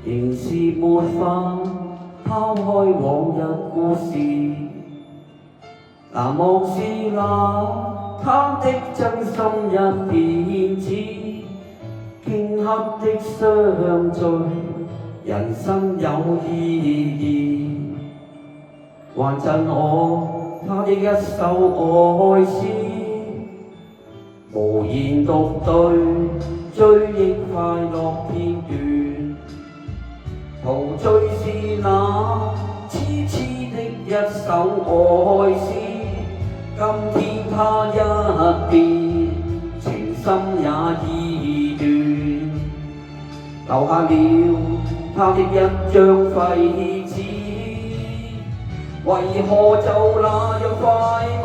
仍是沒法拋開往日故事。難忘是那他的真心一片子，頃刻的相聚，人生有意義。還贈我他的一首愛詩，無言獨對，追憶快樂片段。陶醉是那痴痴的一首愛詩，今天他一變，情深也意斷，留下了他的一張廢紙。為何就那樣快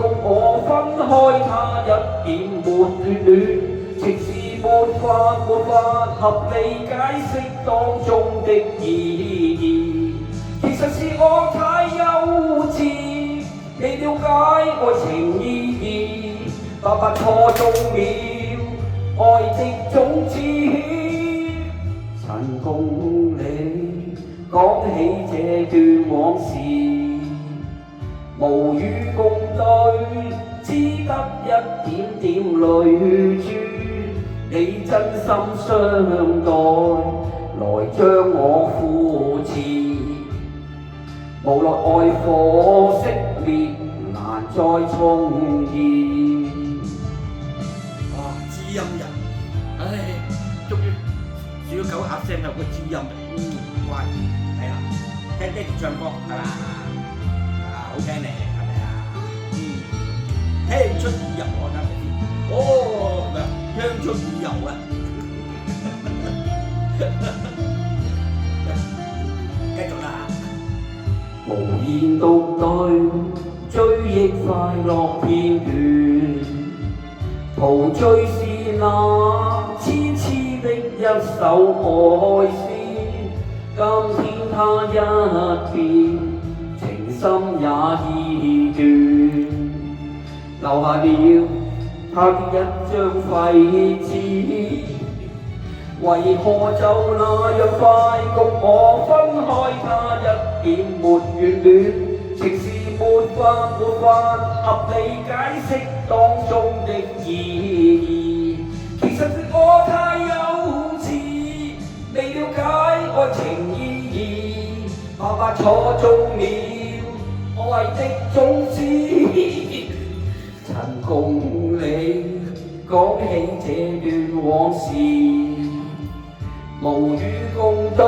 共我分開，他一點沒戀，情是沒法合理解釋當中的意義。其實是我太幼稚，未了解愛情意義，白白錯種了愛的種子。曾共你講起這段往事，無語共對，只得一點點淚珠。你真心相待，來將我扶持。無奈愛火熄滅，難再重燃。哇！知音人，唉，終於小狗鴨聲有個知音，乖，係啦，聽爹哋唱歌係嘛？好聽咧，係咪啊？聽出耳油我啱唔啱先？哦，聽出耳油啊！繼續啦。無言獨對，追憶快樂片段。陶醉是那痴痴的一首愛詩，今天他一變，情深也意斷，留下了他的一張廢紙。為何就那樣快共我分開，他一點沒眷戀，情是沒法合理解釋當中的意義。其實是我太幼稚，未了解愛情意義，白白錯種了愛的種子。曾共你講起這段往事，無語共對，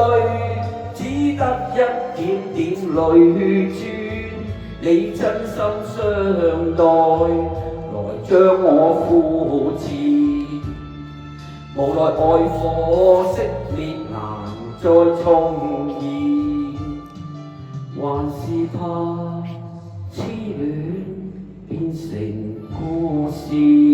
只得一點點淚珠。你真心相待，來將我扶持。無奈愛火熄滅，難再重燃。還是怕痴戀變成故事。